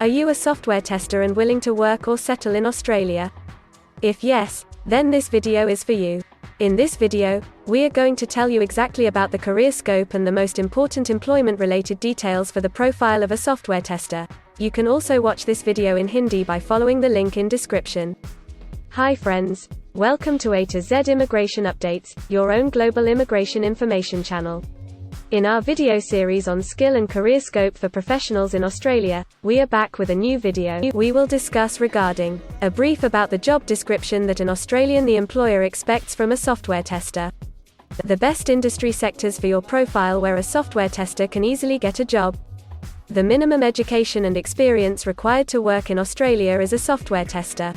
Are you a software tester and willing to work or settle in Australia? If yes, then this video is for you. In this video, we are going to tell you exactly about the career scope and the most important employment-related details for the profile of a software tester. You can also watch this video in Hindi by following the link in description. Hi friends, welcome to A to Z Immigration Updates, your own global immigration information channel. In our video series on skill and career scope for professionals in Australia, we are back with a new video. We will discuss regarding a brief about the job description that an Australian the employer expects from a software tester. The best industry sectors for your profile where a software tester can easily get a job. The minimum education and experience required to work in Australia as a software tester.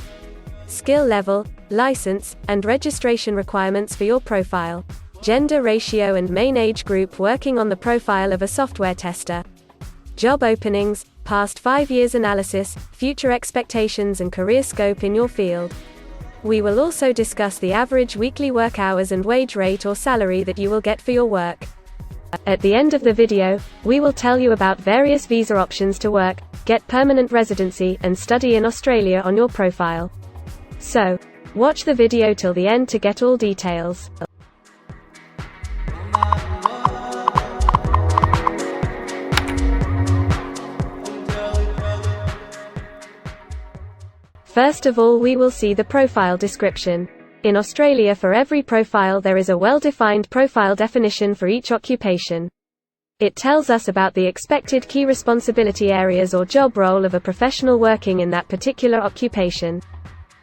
Skill level, license, and registration requirements for your profile. Gender ratio and main age group working on the profile of a software tester. Job openings, past 5 years analysis, future expectations and career scope in your field. We will also discuss the average weekly work hours and wage rate or salary that you will get for your work. At the end of the video, we will tell you about various visa options to work, get permanent residency, and study in Australia on your profile. So, watch the video till the end to get all details. First of all, we will see the profile description. In Australia, for every profile there is a well-defined profile definition for each occupation. It tells us about the expected key responsibility areas or job role of a professional working in that particular occupation.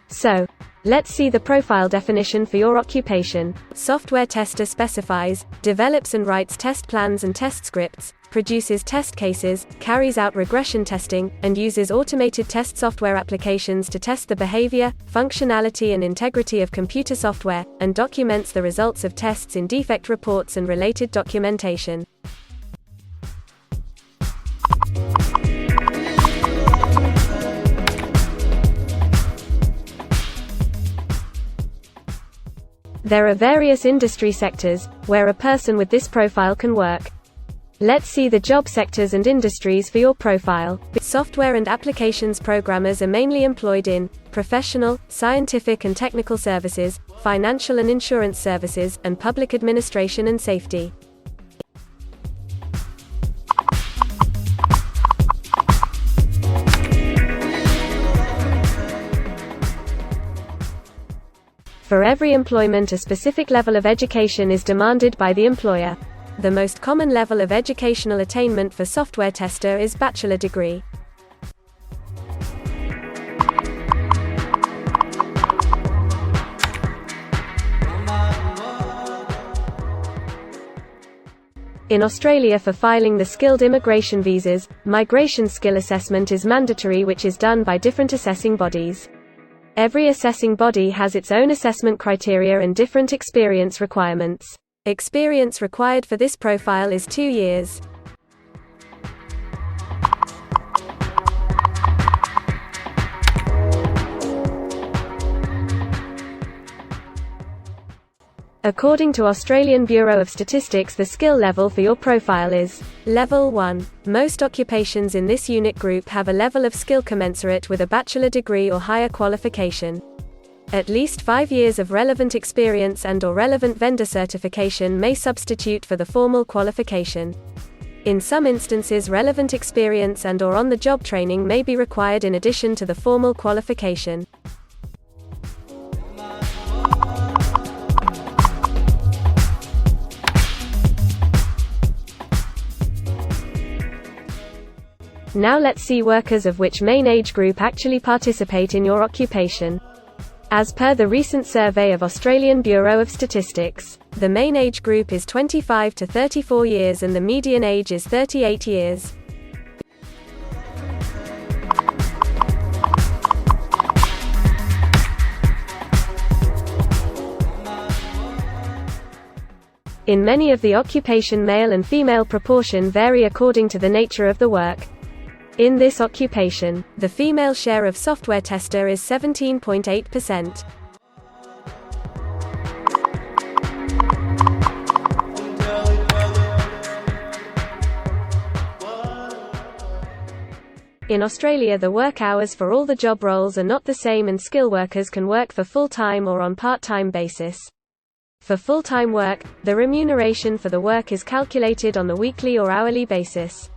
So, let's see the profile definition for your occupation. Software tester specifies, develops and writes test plans and test scripts, produces test cases, carries out regression testing, and uses automated test software applications to test the behavior, functionality and integrity of computer software, and documents the results of tests in defect reports and related documentation. There are various industry sectors where a person with this profile can work. Let's see the job sectors and industries for your profile. Software and applications programmers are mainly employed in professional, scientific and technical services, financial and insurance services, and public administration and safety. For every employment, a specific level of education is demanded by the employer. The most common level of educational attainment for software tester is bachelor degree. In Australia, for filing the skilled immigration visas, migration skill assessment is mandatory, which is done by different assessing bodies. Every assessing body has its own assessment criteria and different experience requirements. Experience required for this profile is 2 years. According to Australian Bureau of Statistics, the skill level for your profile is Level 1. Most occupations in this unit group have a level of skill commensurate with a bachelor degree or higher qualification. At least 5 years of relevant experience and/or relevant vendor certification may substitute for the formal qualification. In some instances, relevant experience and/or on-the-job training may be required in addition to the formal qualification. Now let's see workers of which main age group actually participate in your occupation. As per the recent survey of Australian Bureau of Statistics, the main age group is 25 to 34 years and the median age is 38 years. In many of the occupation, male and female proportion vary according to the nature of the work. In this occupation, the female share of software tester is 17.8%. In Australia, the work hours for all the job roles are not the same, and skill workers can work for full-time or on part-time basis. For full-time work, the remuneration for the work is calculated on the weekly or hourly basis.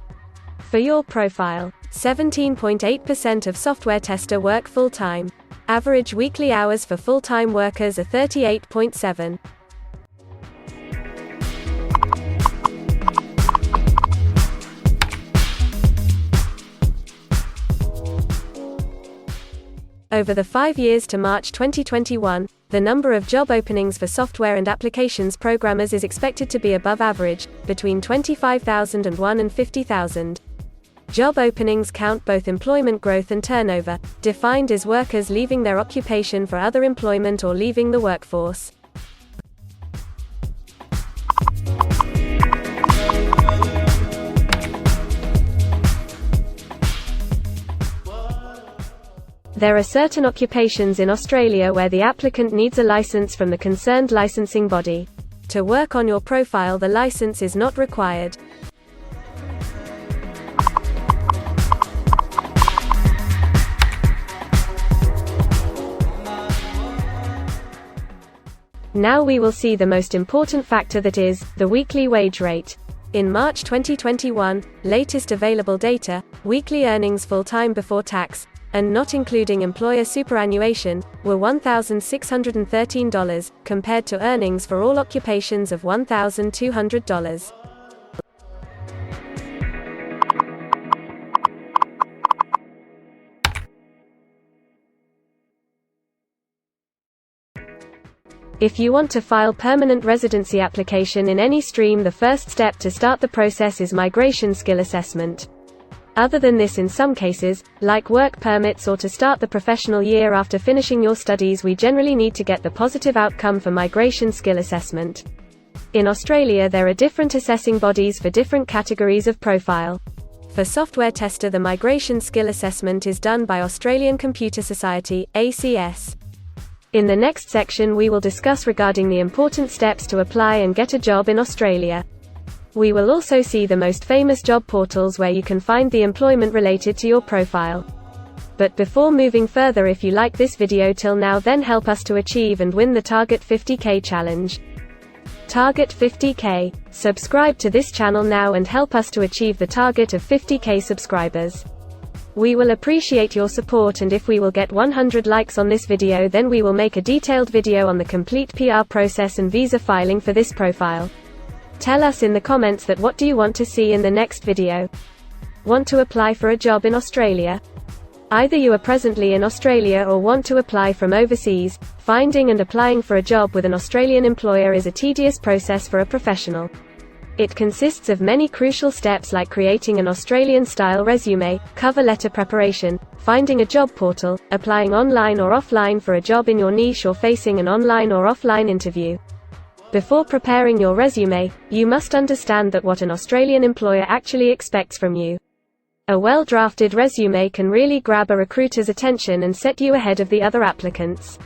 For your profile, 17.8% of software tester work full-time. Average weekly hours for full-time workers are 38.7. Over the 5 years to March 2021, the number of job openings for software and applications programmers is expected to be above average, between 25,001 and 50,000. Job openings count both employment growth and turnover, defined as workers leaving their occupation for other employment or leaving the workforce. There are certain occupations in Australia where the applicant needs a license from the concerned licensing body. To work on your profile, the license is not required. Now we will see the most important factor, that is, the weekly wage rate. In March 2021, latest available data, weekly earnings full-time before tax, and not including employer superannuation, were $1,613, compared to earnings for all occupations of $1,200. If you want to file permanent residency application in any stream, the first step to start the process is migration skill assessment. Other than this, in some cases, like work permits or to start the professional year after finishing your studies, we generally need to get the positive outcome for migration skill assessment. In Australia, there are different assessing bodies for different categories of profile. For software tester, the migration skill assessment is done by Australian Computer Society, ACS. In the next section, we will discuss regarding the important steps to apply and get a job in Australia. We will also see the most famous job portals where you can find the employment related to your profile. But before moving further, if you like this video till now, then help us to achieve and win the Target 50K challenge. Target 50K. Subscribe to this channel now and help us to achieve the target of 50K subscribers. We will appreciate your support, and if we will get 100 likes on this video, then we will make a detailed video on the complete PR process and visa filing for this profile. Tell us in the comments that what do you want to see in the next video. Want to apply for a job in Australia? Either you are presently in Australia or want to apply from overseas. Finding and applying for a job with an Australian employer is a tedious process for a professional. It consists of many crucial steps like creating an Australian-style resume, cover letter preparation, finding a job portal, applying online or offline for a job in your niche, or facing an online or offline interview. Before preparing your resume, you must understand that what an Australian employer actually expects from you. A well-drafted resume can really grab a recruiter's attention and set you ahead of the other applicants.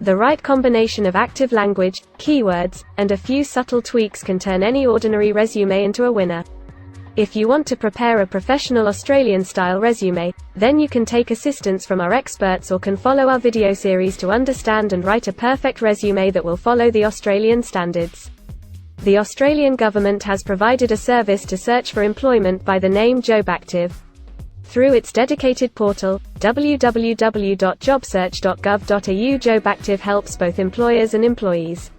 The right combination of active language, keywords, and a few subtle tweaks can turn any ordinary resume into a winner. If you want to prepare a professional Australian-style resume, then you can take assistance from our experts or can follow our video series to understand and write a perfect resume that will follow the Australian standards. The Australian government has provided a service to search for employment by the name JobActive. Through its dedicated portal, www.jobsearch.gov.au, JobActive helps both employers and employees.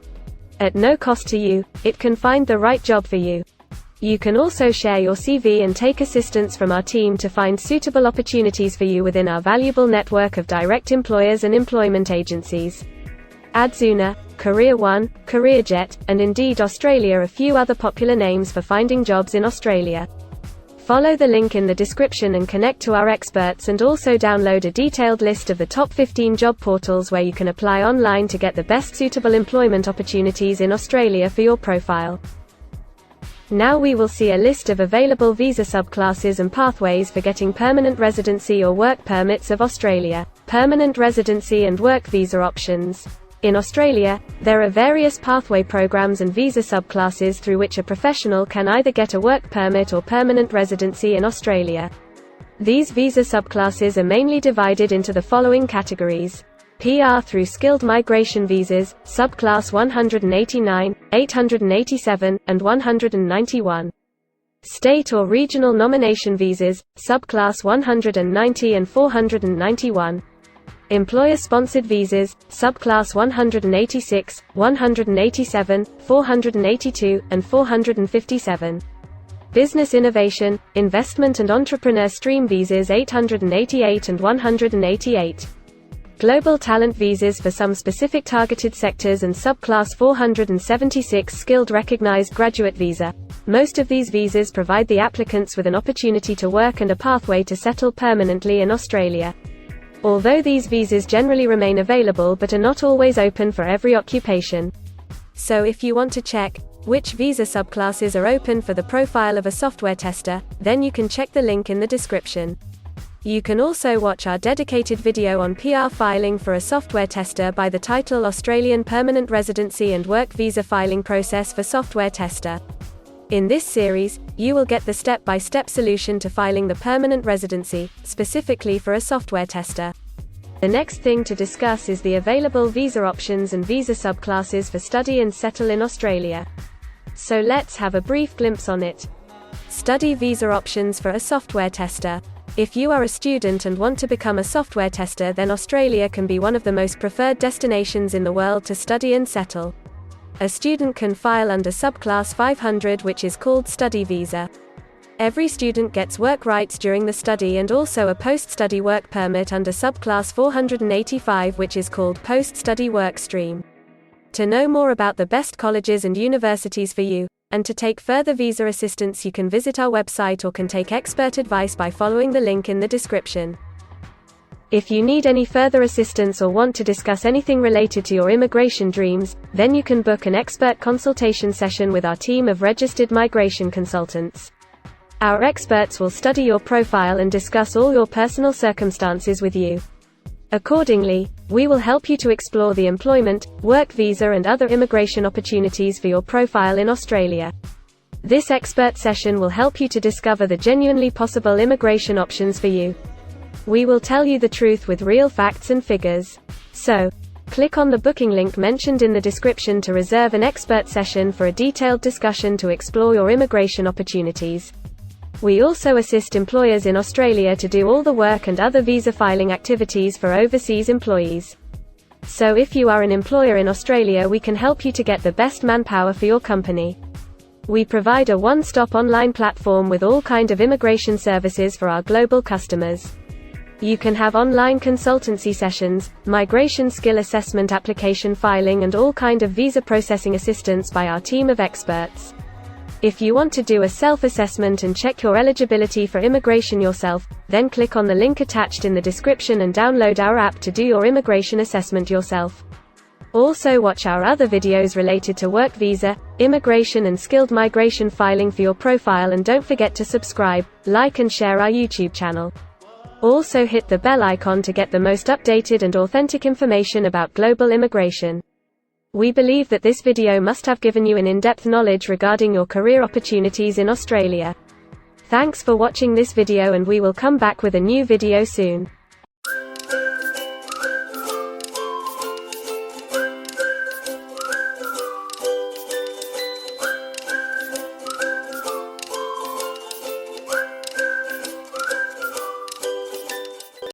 At no cost to you, it can find the right job for you. You can also share your CV and take assistance from our team to find suitable opportunities for you within our valuable network of direct employers and employment agencies. Adzuna, Career One, CareerJet, and Indeed Australia are a few other popular names for finding jobs in Australia. Follow the link in the description and connect to our experts, and also download a detailed list of the top 15 job portals where you can apply online to get the best suitable employment opportunities in Australia for your profile. Now we will see a list of available visa subclasses and pathways for getting permanent residency or work permits of Australia. Permanent residency and work visa options. In Australia, there are various pathway programs and visa subclasses through which a professional can either get a work permit or permanent residency in Australia. These visa subclasses are mainly divided into the following categories: PR through skilled migration visas, subclass 189, 887, and 191. State or regional nomination visas, subclass 190 and 491. Employer-sponsored visas, subclass 186, 187, 482, and 457. Business innovation, investment and entrepreneur stream visas 888 and 188. Global talent visas for some specific targeted sectors and subclass 476 skilled recognized graduate visa. Most of these visas provide the applicants with an opportunity to work and a pathway to settle permanently in Australia. Although these visas generally remain available but are not always open for every occupation. So if you want to check which visa subclasses are open for the profile of a software tester, then you can check the link in the description. You can also watch our dedicated video on PR filing for a software tester by the title Australian Permanent Residency and Work Visa Filing Process for Software Tester. In this series, you will get the step-by-step solution to filing the permanent residency, specifically for a software tester. The next thing to discuss is the available visa options and visa subclasses for study and settle in Australia. So let's have a brief glimpse on it. Study visa options for a software tester. If you are a student and want to become a software tester, then Australia can be one of the most preferred destinations in the world to study and settle. A student can file under subclass 500, which is called study visa. Every student gets work rights during the study and also a post-study work permit under subclass 485, which is called post-study work stream. To know more about the best colleges and universities for you, and to take further visa assistance, you can visit our website or can take expert advice by following the link in the description. If you need any further assistance or want to discuss anything related to your immigration dreams, then you can book an expert consultation session with our team of registered migration consultants. Our experts will study your profile and discuss all your personal circumstances with you. Accordingly, we will help you to explore the employment, work visa and other immigration opportunities for your profile in Australia. This expert session will help you to discover the genuinely possible immigration options for you. We will tell you the truth with real facts and figures. So, click on the booking link mentioned in the description to reserve an expert session for a detailed discussion to explore your immigration opportunities. We also assist employers in Australia to do all the work and other visa filing activities for overseas employees. So if you are an employer in Australia, we can help you to get the best manpower for your company. We provide a one-stop online platform with all kind of immigration services for our global customers. You can have online consultancy sessions, migration skill assessment, application filing and all kind of visa processing assistance by our team of experts. If you want to do a self-assessment and check your eligibility for immigration yourself, then click on the link attached in the description and download our app to do your immigration assessment yourself. Also watch our other videos related to work visa, immigration and skilled migration filing for your profile, and don't forget to subscribe, like and share our YouTube channel. Also hit the bell icon to get the most updated and authentic information about global immigration. We believe that this video must have given you an in-depth knowledge regarding your career opportunities in Australia. Thanks for watching this video, and we will come back with a new video soon.